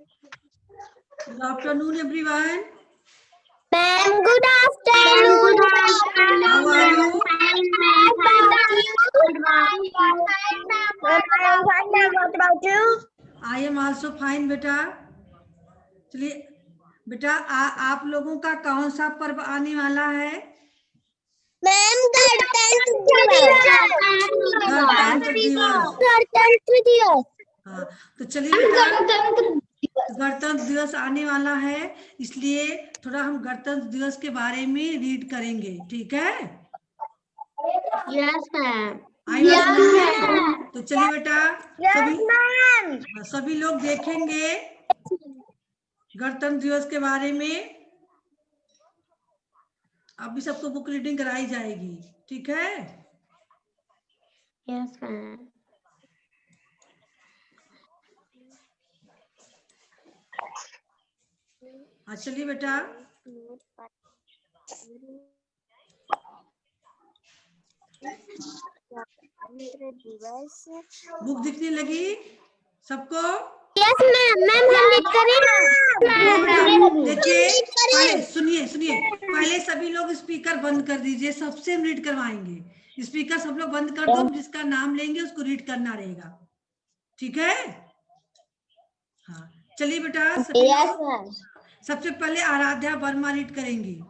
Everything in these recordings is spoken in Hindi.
Good afternoon, everyone. Ma'am, good afternoon. How are you? What about you? I am also fine, बेटा. चलिए बेटा, आप लोगों का कौन सा पर्व आने वाला है? मैम, गणतंत्र दिवस। गणतंत्र दिवस. हाँ, तो चलिए बेटा, गणतंत्र दिवस आने वाला है, इसलिए थोड़ा हम गणतंत्र दिवस के बारे में रीड करेंगे, ठीक है? Yes ma'am. आई बात समझ में? तो चलिए बेटा, मैम। सभी लोग देखेंगे गणतंत्र दिवस के बारे में. अभी सबको बुक रीडिंग कराई जाएगी, ठीक है? Yes ma'am. हाँ चलिए बेटा, बुक दिखने लगी सबको? Yes ma'am. मैम हम रीड करें? देखिए, पहले सुनिए, पहले सभी लोग स्पीकर बंद कर दीजिए, सबसे हम रीड करवाएंगे. स्पीकर सब लोग बंद कर दो, जिसका नाम लेंगे उसको रीड करना रहेगा, ठीक है? हाँ चलिए बेटा, सभी लोग सबसे पहले आराध्या वर्मा रीड करेंगी.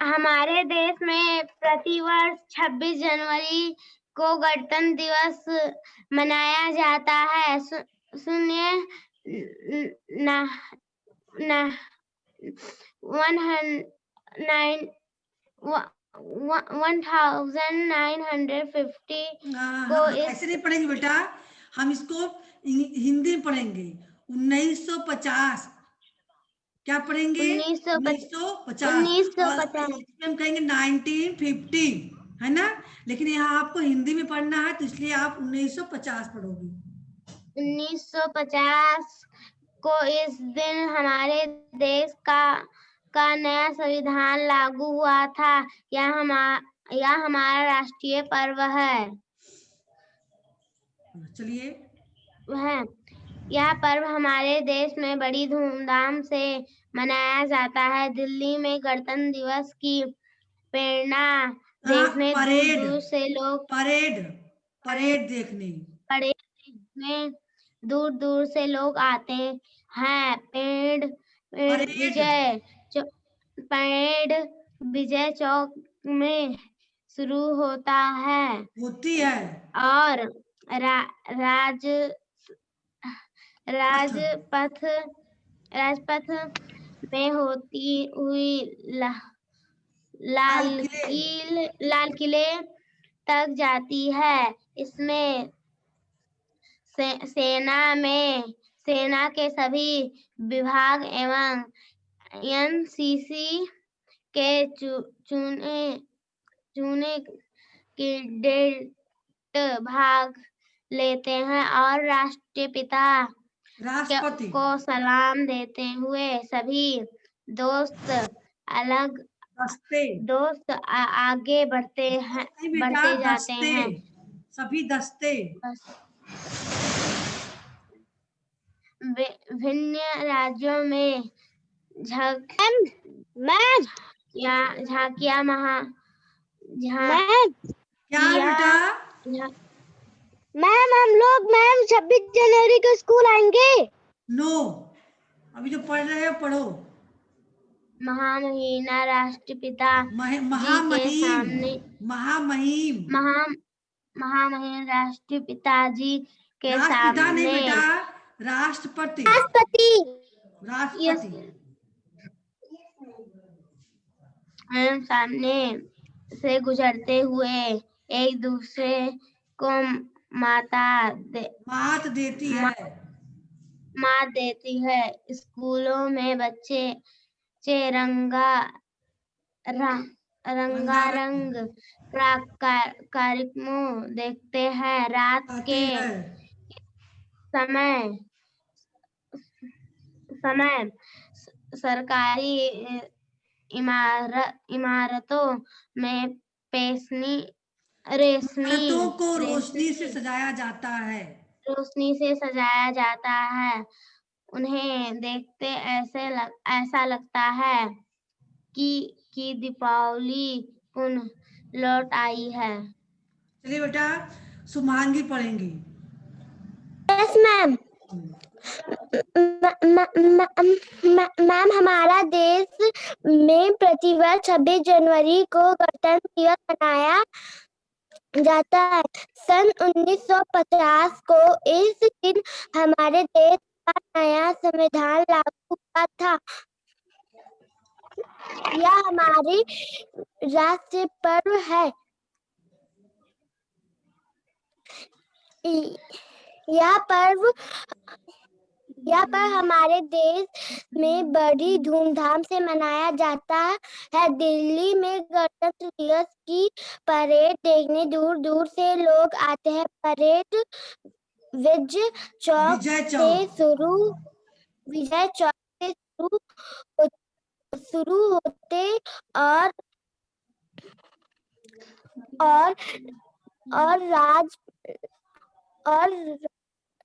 हमारे देश में प्रतिवर्ष 26 जनवरी को गणतंत्र दिवस मनाया जाता है. सुनिए, 1950 को ऐसे नहीं पढ़ेंगे बेटा, हम इसको हिंदी में पढ़ेंगे. 1950 क्या पढ़ेंगे? 1950. हम कहेंगे 1950, है ना? लेकिन यहाँ आपको हिंदी में पढ़ना है, तो इसलिए आप 1950 पढ़ोगे. 1950 को इस दिन हमारे देश का नया संविधान लागू हुआ था. यह हमारा राष्ट्रीय पर्व है. चलिए, यह पर्व हमारे देश में बड़ी धूमधाम से मनाया जाता है. दिल्ली में गणतंत्र दिवस की प्रेरणा देखने दूर से लोग परेड देखने दूर से लोग आते हैं. परेड विजय चौक में शुरू होती है और राजपथ में होती हुई लाल किले तक जाती है. इसमें सेना के सभी विभाग एवं एनसीसी के चुने कैडेट भाग लेते हैं और राष्ट्रपति को सलाम देते हुए सभी दोस्त आगे बढ़ते जाते हैं. सभी दस्ते विभिन्न राज्यों में झांकियां मैम, हम लोग 26 जनवरी को स्कूल आएंगे? नो, अभी जो पढ़ रहे हो पढ़ो. महामहिम राष्ट्रपिता जी के सामने राष्ट्रपति सामने से गुजरते हुए एक दूसरे को मात देती है. स्कूलों में बच्चे रंगारंग कार्यक्रमों देखते हैं. रात के समय सरकारी इमारतों में रोशनी से सजाया जाता है. रोशनी से सजाया जाता है। उन्हें देखते ऐसा लगता है कि दीपावली पुनः लौट आई है। चलिए बेटा शुभांगी पढ़ेंगी। Yes ma'am. मैम, हमारा देश में प्रतिवर्ष 26 जनवरी को गणतंत्र दिवस मनाया जाता है। सन 1950 को इस दिन हमारे देश का नया संविधान लागू हुआ था। यह हमारी राष्ट्रीय पर्व है। यह पर्व हमारे देश में बड़ी धूमधाम से मनाया जाता है। दिल्ली में गणतंत्र दिवस की परेड देखने दूर दूर से लोग आते हैं। परेड विजय चौक से शुरू होते और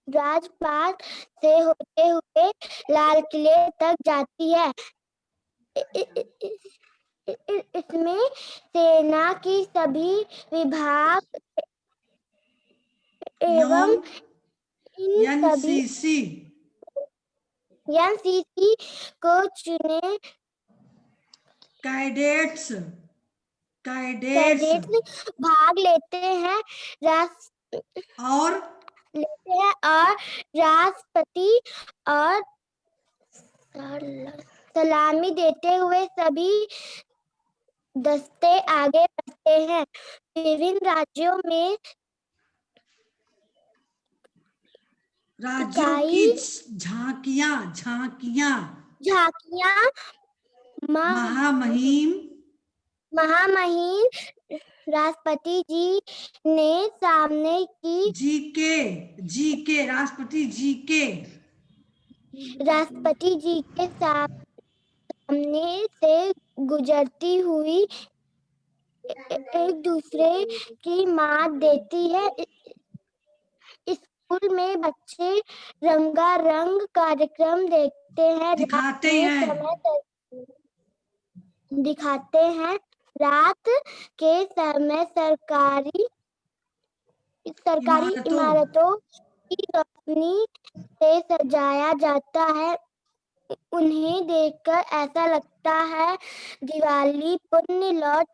राजपाट से होते हुए लाल किले तक जाती है। इसमें सेना की सभी विभाग एवं एनसीसी को चुने कैडेट्स भाग लेते हैं और राष्ट्रपति और सलामी देते हुए सभी दस्ते आगे बढ़ते हैं। विभिन्न राज्यों की झांकियां महामहिम राष्ट्रपति जी ने सामने की राष्ट्रपति जी के सामने से गुजरती हुई एक दूसरे की मात देती है। स्कूल में बच्चे रंगारंग कार्यक्रम दिखाते हैं। रात के समय सरकारी इमारतों की रोशनी से सजाया जाता है। उन्हें देखकर ऐसा लगता है दिवाली पुनः लौट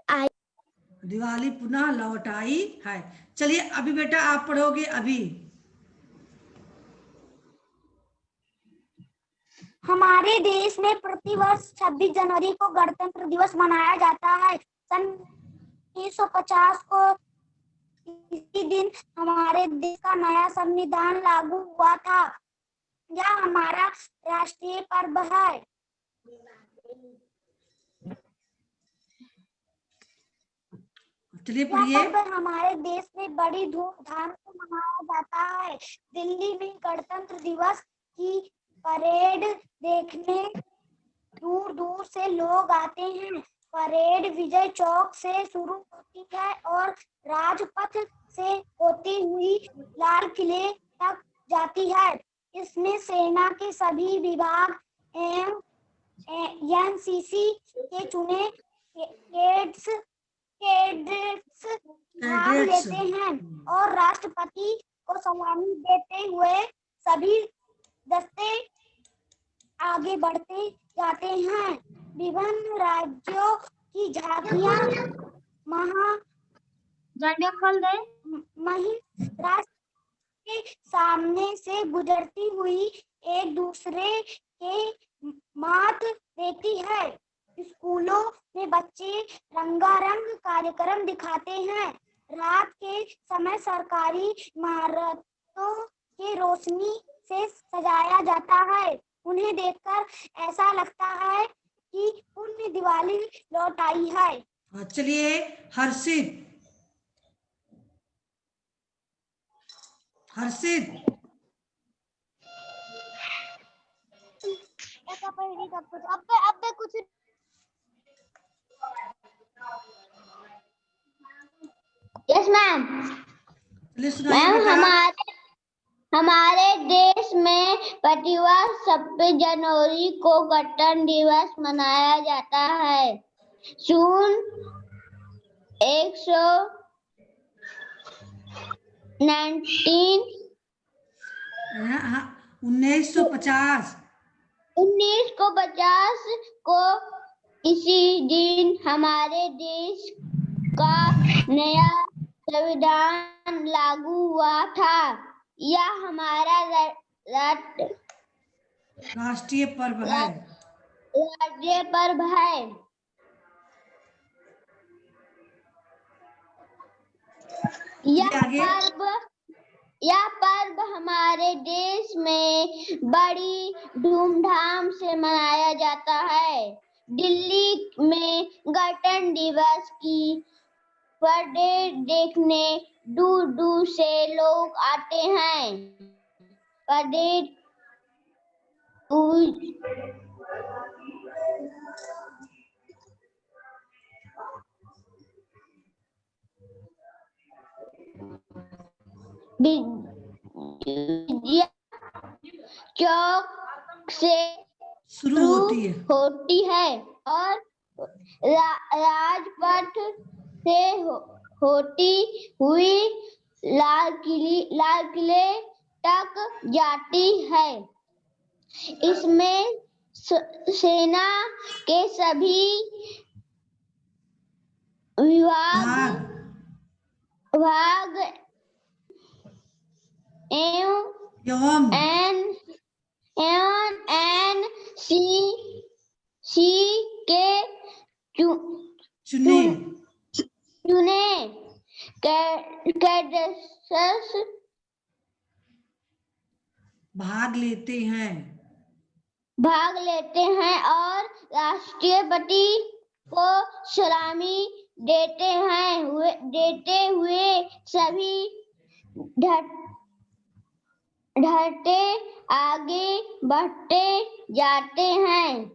आई है। चलिए अभी बेटा आप पढ़ोगे। अभी हमारे देश में प्रतिवर्ष 26 जनवरी को गणतंत्र दिवस मनाया जाता है। सन 1950 को इसी दिन हमारे देश का नया संविधान लागू हुआ था। यह हमारा राष्ट्रीय पर्व है। चलिए पढ़िए। हमारे देश में बड़ी धूमधाम से मनाया जाता है। दिल्ली में गणतंत्र दिवस की परेड देखने दूर दूर से लोग आते हैं। परेड विजय चौक से शुरू होती है और राजपथ से होती हुई लाल किले तक जाती है। इसमें सेना के सभी विभाग एवं एनसीसी के चुने कैडेट्स भाग लेते हैं और राष्ट्रपति को सलामी देते हुए सभी दस्ते आगे बढ़ते जाते हैं। विभिन्न राज्यों की झांकियां राष्ट्र के सामने से गुजरती हुई एक दूसरे के मात देती है। स्कूलों में बच्चे रंगारंग कार्यक्रम दिखाते हैं। रात के समय सरकारी इमारतों के रोशनी से सजाया जाता है। उन्हें देखकर ऐसा लगता है कि पुण्य दिवाली लौट आई है। चलिए हर्षित अब कुछ यस मैम। मैम हमारे देश में प्रतिवर्ष 26 जनवरी को गणतंत्र दिवस मनाया जाता है। जून 1950 को इसी दिन हमारे देश का नया संविधान लागू हुआ था। यह हमारा राष्ट्रीय पर्व है। राज्य पर्व है। यह पर्व हमारे देश में बड़ी धूमधाम से मनाया जाता है। दिल्ली में गणतंत्र दिवस की परेड देखने दूर दूर से लोग आते हैं। परेड चौक से शुरू होती है और राजपथ से होती हुई लाल किले तक जाती है। इसमें सेना के सभी विभाग एनसी के चुने कैडेट्स भाग लेते हैं और राष्ट्रपति को सलामी देते हुए सभी ढलते आगे बढ़ते जाते हैं।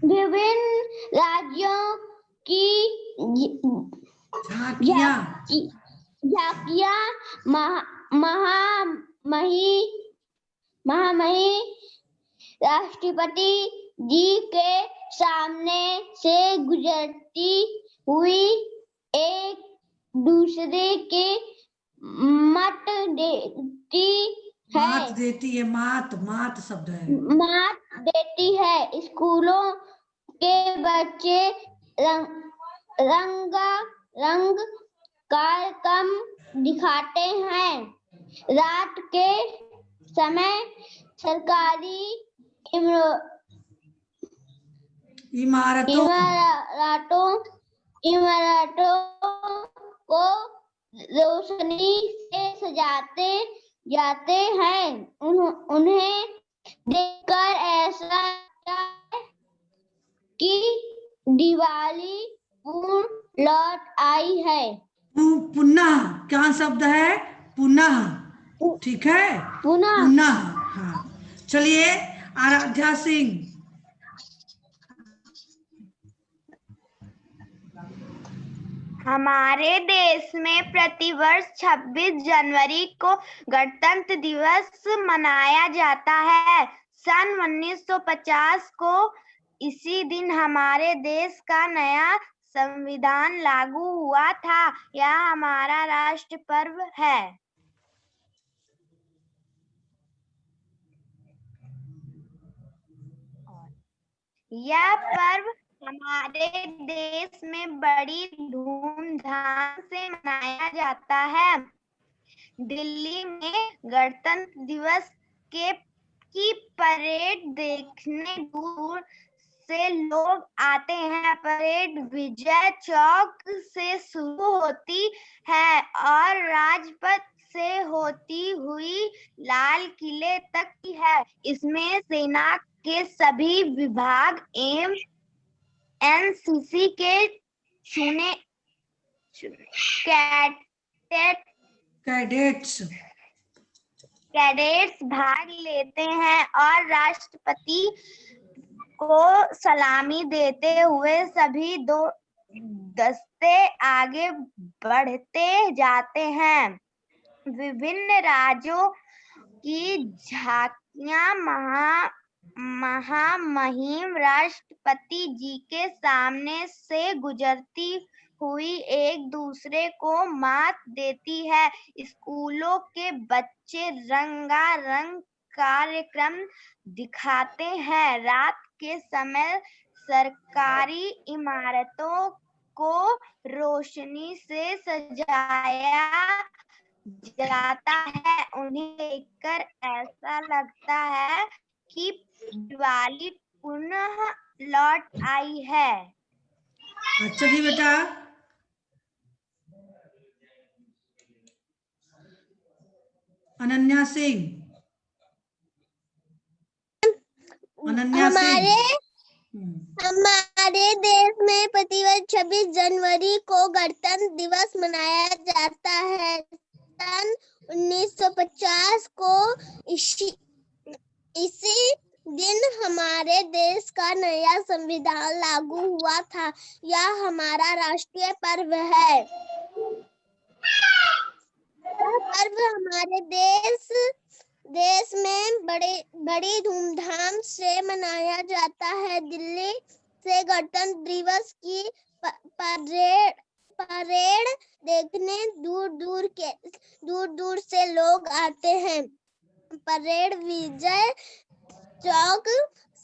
विभिन्न राज्यों की झांकियां महामहिम राष्ट्रपति जी के सामने से गुजरती हुई एक दूसरे के मात देती है। स्कूलों के बच्चे रंग कार्यक्रम दिखाते हैं। रात के समय सरकारी इमारतों को रोशनी से सजाते जाते हैं। उन्हें देखकर ऐसा लगता है कि दिवाली लौट आई है। पुनः क्या शब्द है? पुनः। ठीक है, पुनः। हाँ, चलिए आराध्या सिंह। हमारे देश में प्रतिवर्ष 26 जनवरी को गणतंत्र दिवस मनाया जाता है। सन 1950 को इसी दिन हमारे देश का नया संविधान लागू हुआ था। यह हमारा राष्ट्र पर्व है। यह पर्व हमारे देश में बड़ी धूमधाम से मनाया जाता है। दिल्ली में गणतंत्र दिवस की परेड देखने दूर से लोग आते हैं। परेड विजय चौक से शुरू होती है और राजपथ से होती हुई लाल किले तक की है। इसमें सेना के सभी विभाग एवं एनसीसी के कैडेट्स भाग लेते हैं और राष्ट्रपति को सलामी देते हुए सभी से आगे बढ़ते जाते हैं। विभिन्न राज्यों की झांकियां महामहिम राष्ट्रपति जी के सामने से गुजरती हुई एक दूसरे को मात देती है। स्कूलों के बच्चे रंगारंग कार्यक्रम दिखाते हैं। रात के समय सरकारी इमारतों को रोशनी से सजाया जाता है। उन्हें देखकर ऐसा लगता है कि दिवाली पुनः लौट आई है। अच्छा जी बेटा। अनन्या सिंह। अनन्या सिंह। हमारे देश में प्रतिवर्ष 26 जनवरी को गणतंत्र दिवस मनाया जाता है। सन 1950 को इसी दिन हमारे देश का नया संविधान लागू हुआ था। यह हमारा राष्ट्रीय पर्व है। यह पर्व हमारे देश में बड़ी धूमधाम से मनाया जाता है। दिल्ली से गणतंत्र दिवस की परेड देखने दूर दूर से लोग आते हैं। परेड विजय चौक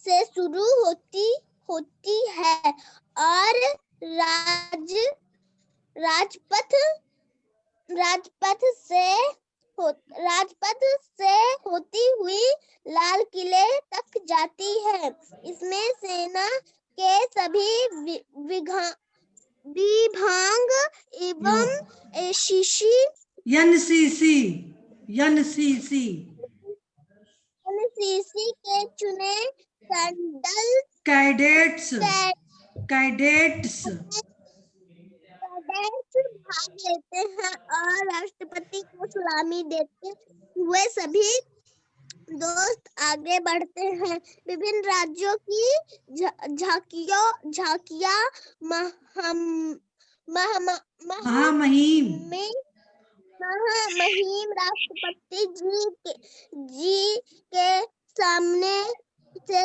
से शुरू होती है और राजपथ से होती हुई लाल किले तक जाती है। इसमें सेना के सभी विभाग एवं एनसीसी के चुने कैडेट्स भाग लेते हैं और राष्ट्रपति को सलामी देते हुए सभी दोस्त आगे बढ़ते हैं। विभिन्न राज्यों की झांकियां महामहिम राष्ट्रपति जी के सामने से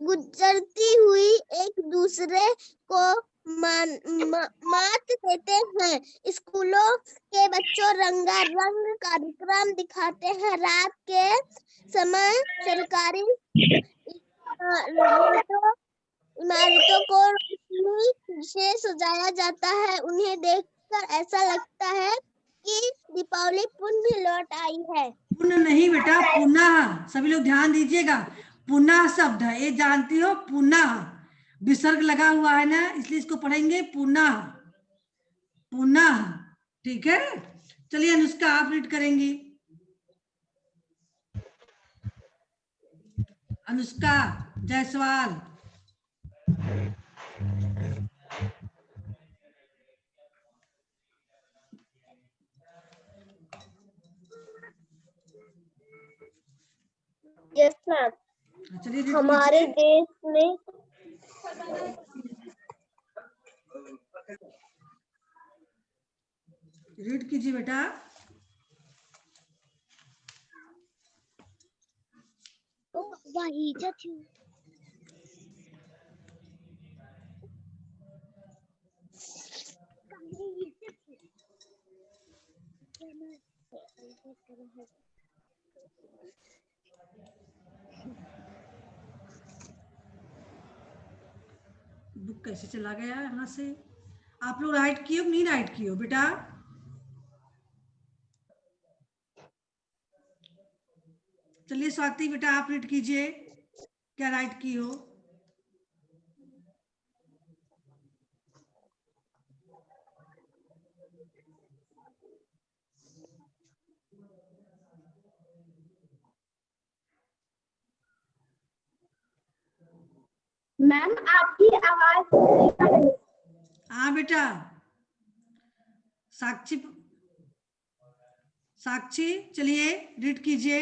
गुजरती हुई एक दूसरे को मात देते हैं। स्कूलों के बच्चों रंगारंग कार्यक्रम दिखाते हैं। रात के समय सरकारी इमारतों को रोशनी से सजाया जाता है। उन्हें देखकर ऐसा लगता है कि दीपावली पुनः लौट आई है। पुनः नहीं बेटा, पुनः। सभी लोग ध्यान दीजिएगा। पुनः शब्द है, ये जानती हो, पुनः विसर्ग लगा हुआ है ना, इसलिए इसको पढ़ेंगे पुनः। पुनः, ठीक है। चलिए अनुष्का, आप रीड करेंगी। अनुष्का जायसवाल। Yes ma'am. चलिए हमारे देश में रीड कीजिए बेटा। वही बुक कैसे चला गया यहाँ से? आप लोग राइट किए हो नहीं राइट किए हो बेटा? चलिए स्वाति बेटा, आप रीड कीजिए, क्या राइट की हो? मैम आपकी आवाज। हाँ बेटा। साक्षी चलिए रीड कीजिए।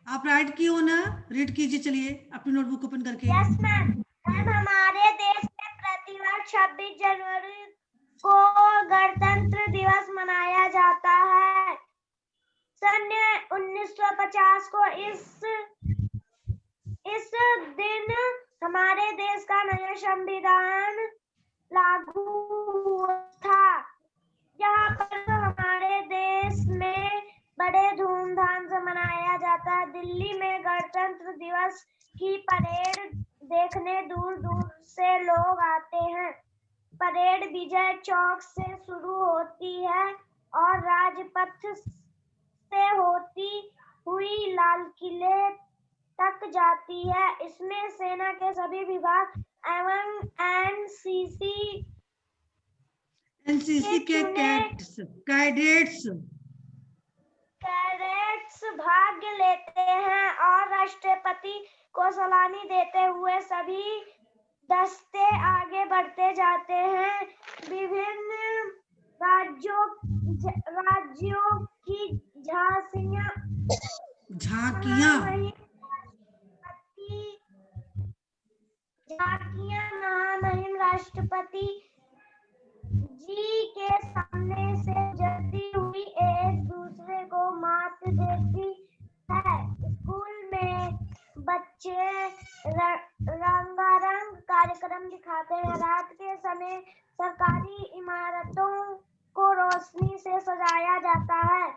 आप राइट की हो ना, रीड कीजिए। चलिए अपनी नोटबुक ओपन करके। Yes ma'am. मैम हमारे देश में प्रतिवर्ष 26 जनवरी को गणतंत्र दिवस मनाया जाता है। सन 1950 को इस दिन हमारे देश का नया संविधान लागू हुआ था। यह पर्व हमारे देश में बड़े धूमधाम से मनाया जाता है। दिल्ली में गणतंत्र दिवस की परेड देखने दूर दूर से लोग आते हैं। परेड विजय चौक से शुरू होती है और राजपथ से होती हुई लाल किले तक जाती है। इसमें सेना के सभी विभाग एवं एनसीसी के कैडेट्स भाग लेते हैं और राष्ट्रपति को सलामी देते हुए सभी दस्ते आगे बढ़ते जाते हैं। विभिन्न राज्यों की झांकियां महामहिम राष्ट्रपति जी के सामने से गुजरती हुई एक दूसरे को मात देती है। स्कूल में बच्चे रंगारंग कार्यक्रम दिखाते हैं। रात के समय सरकारी इमारतों को रोशनी से सजाया जाता है।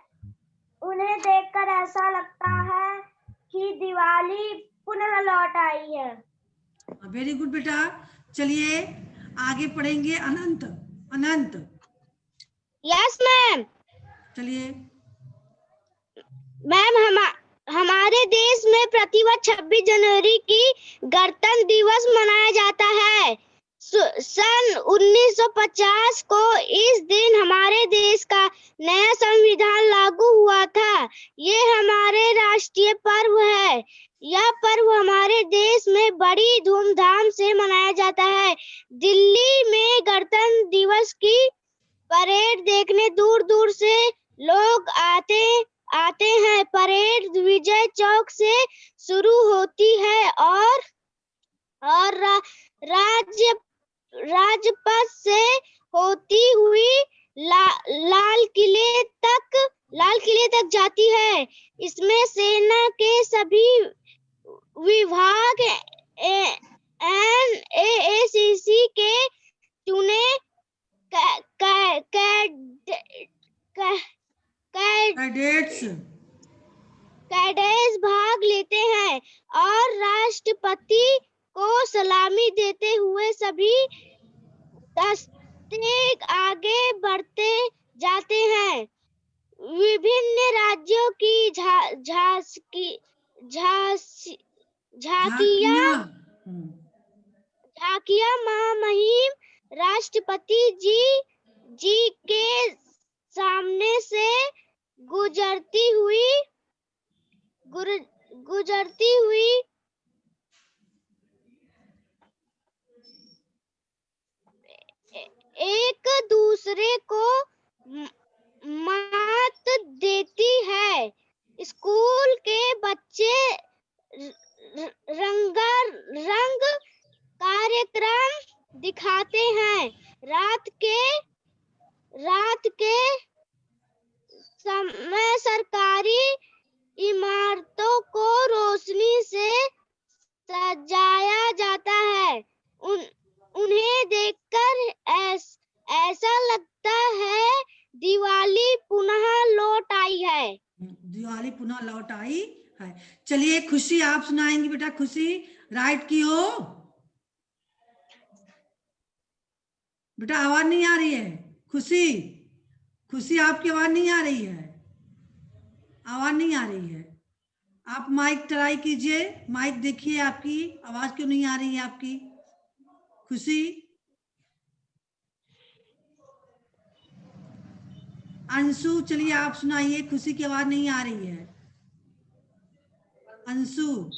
उन्हें देखकर ऐसा लगता है कि दिवाली पुनः लौट आई है। वेरी गुड बेटा। चलिए आगे पढ़ेंगे। अनंत। Yes ma'am. चलिए मैम, हमारे देश में प्रतिवर्ष 26 जनवरी की गणतंत्र दिवस मनाया जाता है। सन 1950 को इस दिन हमारे देश का नया संविधान लागू हुआ था। ये हमारे राष्ट्रीय पर्व है। यह पर्व हमारे देश में बड़ी धूमधाम से मनाया जाता है। दिल्ली में गणतंत्र दिवस की परेड देखने दूर दूर से लोग आते हैं। परेड विजय चौक से शुरू होती है और राजपथ से होती हुई लाल किले तक जाती है। इसमें सेना के सभी विभाग एनसीसी के चुने कैडेट्स भाग लेते हैं और राष्ट्रपति को सलामी देते हुए सभी दस्ते आगे बढ़ते जाते हैं। विभिन्न राज्यों की झांकियां महामहिम राष्ट्रपति जी के सामने से गुजरती हुई एक दूसरे को मात देती है। स्कूल के बच्चे रंगारंग कार्यक्रम दिखाते हैं। रात के समय सरकारी इमारतों को रोशनी से सजाया जाता है। उन्हें देखकर ऐसा लगता है दिवाली पुनः लौट आई है। दिवाली पुनः लौट आई है। चलिए खुशी आप सुनाएंगी बेटा। खुशी राइट की हो बेटा। आवाज नहीं आ रही है। खुशी आपकी आवाज नहीं आ रही है। आवाज नहीं आ रही है। आप माइक ट्राई कीजिए। माइक देखिए आपकी आवाज क्यों नहीं आ रही है आपकी। खुशी। अंशु चलिए आप सुनाइए। खुशी की आवाज नहीं आ रही है। अंशु।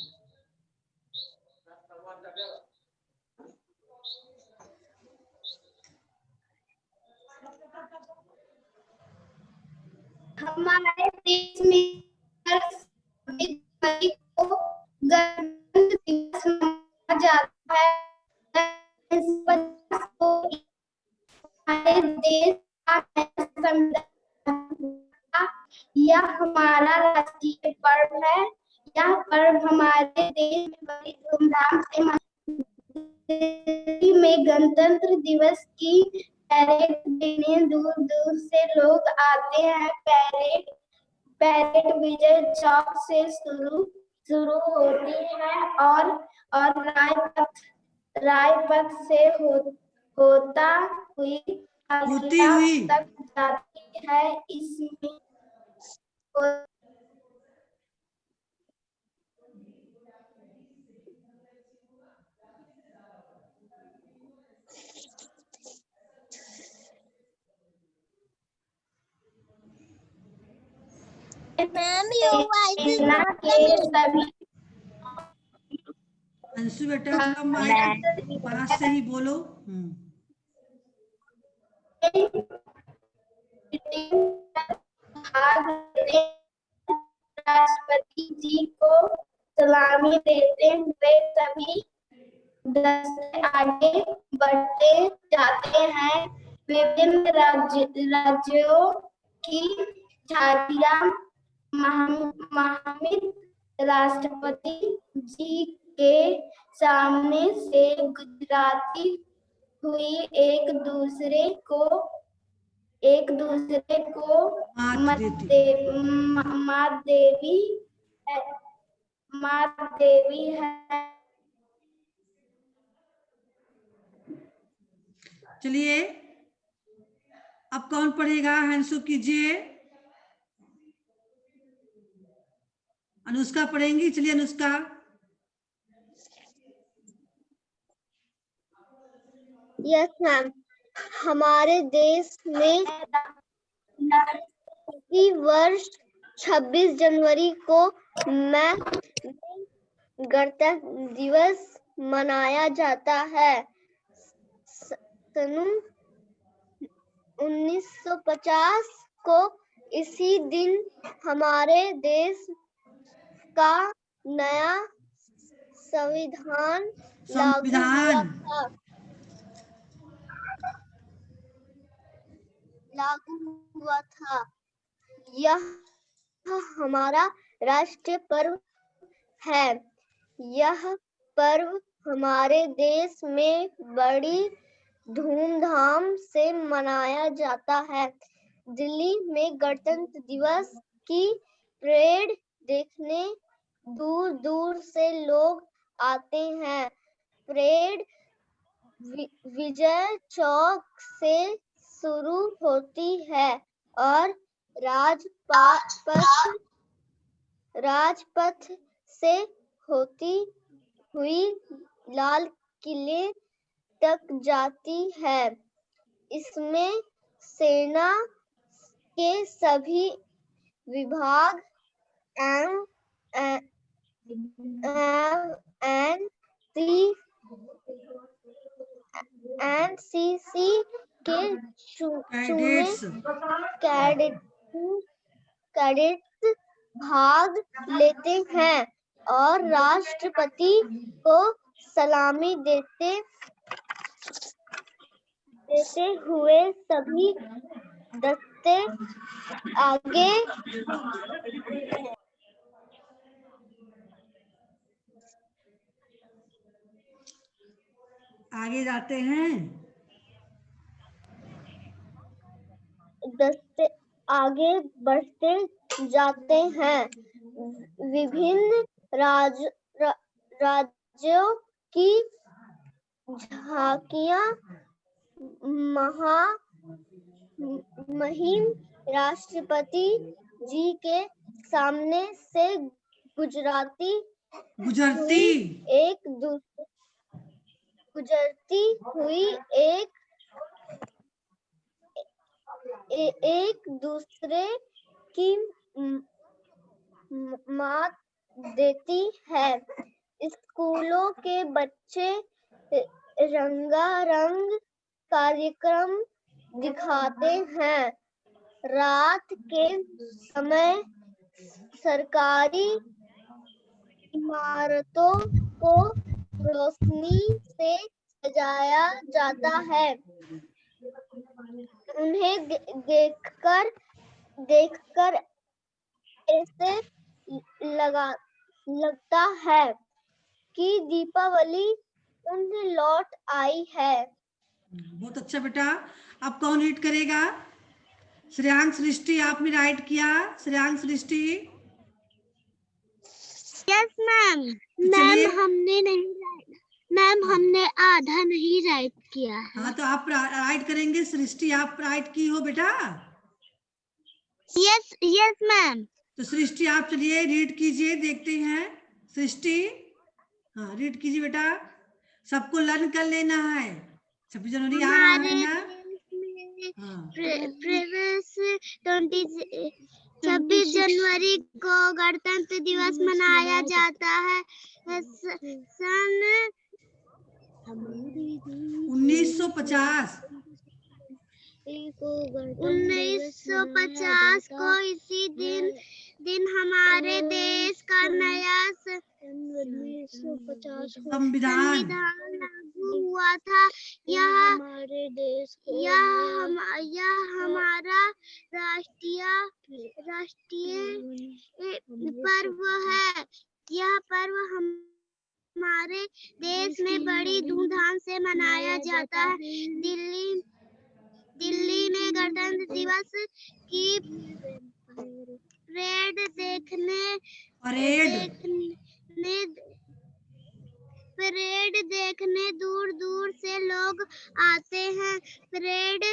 हमारे देश में गणतंत्र दिवस मनाया जाता है। हमारे देश का संविधान, यह हमारा राष्ट्रीय पर्व है। यह पर्व हमारे देश में बड़ी धूमधाम से दिल्ली में गणतंत्र दिवस की परेड देखने दूर दूर से लोग आते हैं। परेड विजय चौक से शुरू होती है और राजपथ से होती हुई तक जाती है। इसमें सेना के सभी अंशु बेटा थोड़ा माइक पास से ही बोलो। राष्ट्रपति जी को सलामी देते हुए सभी दस्ते आगे बढ़ते जाते हैं। विभिन्न राज्यों की झांकियां महामहिम राष्ट्रपति जी के सामने से गुजराती हुई एक दूसरे मात देवी है। चलिए अब कौन पढ़ेगा? हंसु कीजिए। अनुष्का पढ़ेंगी। चलिए अनुष्का। Yes ma'am. हमारे देश में प्रति वर्ष 26 जनवरी को गणतंत्र दिवस मनाया जाता है। सन 1950 को इसी दिन हमारे देश का नया संविधान लागू हुआ था। यह हमारा राष्ट्रीय पर्व है। यह पर्व हमारे देश में बड़ी धूमधाम से मनाया जाता है। दिल्ली में गणतंत्र दिवस की परेड देखने दूर दूर से लोग आते हैं। परेड विजय चौक से शुरू होती है और राजपथ से होती हुई लाल किले तक जाती है। इसमें सेना के सभी विभाग एनसीसी के कैडेट्स भाग लेते हैं और राष्ट्रपति को सलामी देते हुए सभी दस्ते आगे जाते हैं। दस्ते आगे बढ़ते जाते हैं। विभिन्न राज्यों की झांकियां महामहिम राष्ट्रपति जी के सामने से गुजरती हुई एक दूसरे की मात देती है। स्कूलों के बच्चे रंगारंग कार्यक्रम दिखाते हैं। रात के समय सरकारी इमारतों को रोशनी से सजाया जाता है। उन्हें देखकर ऐसे लगता है कि दीपावली उन्हें लौट आई है। बहुत अच्छा बेटा। अब कौन रीड करेगा? श्रेयांश सृष्टि, आपने राइट किया। श्रेयांश सृष्टि। Yes ma'am. तो चलिए। मैम हमने आधा नहीं राइट किया है। हाँ तो आप राइट करेंगे। सृष्टि आप राइट की हो बेटा? Yes yes ma'am. तो सृष्टि आप चलिए रीड कीजिए, देखते हैं। सृष्टि, हाँ रीड कीजिए बेटा। सबको लर्न कर लेना है। 26 जनवरी आ रहा है ना? हाँ। 26 जनवरी को गणतंत्र दिवस मनाया जाता है। सन 1950 1950 को इसी दिन हमारे देश का नया संविधान लागू हुआ था। यह हमारा राष्ट्रीय पर्व है। यह पर्व हमारे देश में बड़ी धूमधाम से मनाया जाता है। दिल्ली में गणतंत्र दिवस की परेड देखने दूर दूर से लोग आते हैं। परेड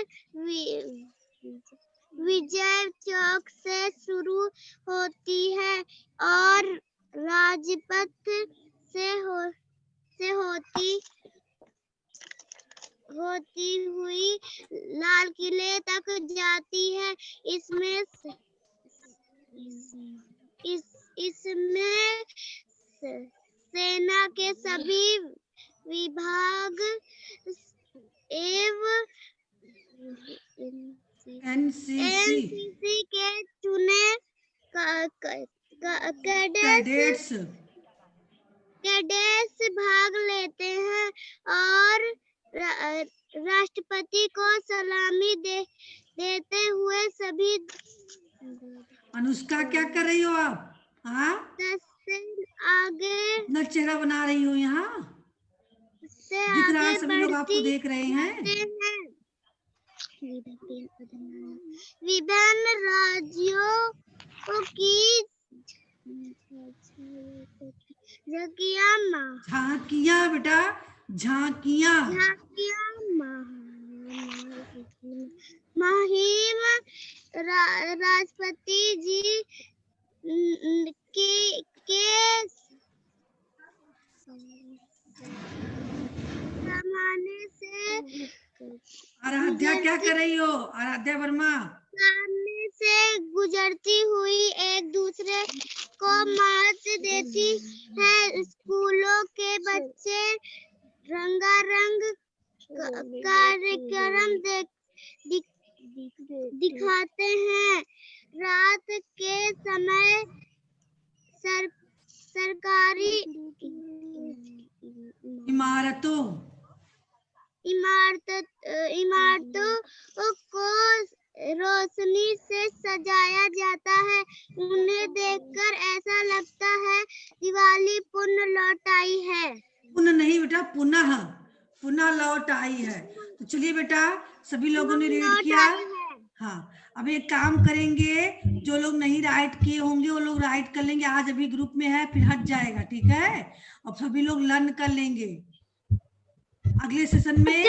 विजय चौक से शुरू होती है और राजपथ से होती हुई लाल किले तक जाती है। इसमें सेना के सभी विभाग एवं एनसीसी के चुने कैडेट्स भाग लेते हैं और राष्ट्रपति को सलामी देते हुए सभी। अनुष्का क्या कर रही हो आप? हाँ, 10 से आगे अपना चेहरा बना रही हो। यहाँ दिख रहा है, सभी लोग आपको देख रहे हैं। विभिन्न राज्यों की झांकियां बेटा, झांकियां। महिम राष्ट्रपति जी के सामने से आराध्या क्या कर रही हो? आराध्या वर्मा सामने से गुजरती हुई एक दूसरे को मात देती है। स्कूलों के बच्चे रंगारंग कार्यक्रम दिखाते हैं। रात के समय सरकारी इमारतों को रोशनी से सजाया जाता है। उन्हें देखकर ऐसा लगता है दिवाली पुनः लौट आई है। पुनः नहीं बेटा, पुनः लौट आई है। तो चलिए बेटा, सभी लोगों ने रीड किया। हाँ, अब एक काम करेंगे, जो लोग नहीं राइट किए होंगे वो लोग राइट कर लेंगे। आज अभी ग्रुप में है, फिर हट जाएगा, ठीक है? और सभी लोग लर्न कर लेंगे। अगले सेशन में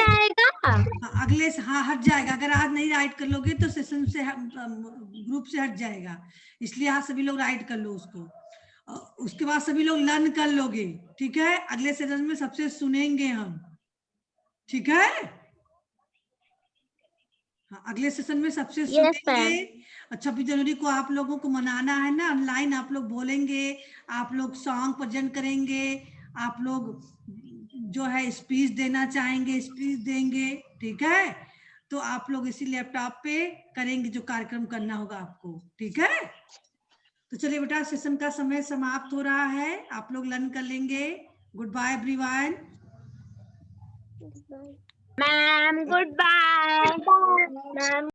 अगले से हाँ हट जाएगा। अगर आज नहीं राइट कर लोगे तो सेशन से ग्रुप से हट जाएगा। इसलिए आज सभी लोग राइट कर लो उसको। उसके बाद सभी लोग लर्न कर लोगे, ठीक है? अगले सेशन में सबसे सुनेंगे हम, ठीक है? हाँ, अगले सेशन में सबसे सुनेंगे। 26 जनवरी को आप लोगों को मनाना है ना, ऑनलाइन आप लोग बोलेंगे, आप लोग सॉन्ग प्रेजेंट करेंगे, आप लोग जो है स्पीच देना चाहेंगे स्पीच देंगे, ठीक है? तो आप लोग इसी लैपटॉप पे करेंगे जो कार्यक्रम करना होगा आपको, ठीक है? तो चलिए बेटा, सेशन का समय समाप्त हो रहा है। आप लोग लर्न कर लेंगे। Good bye everyone. Ma'am, goodbye. Ma'am.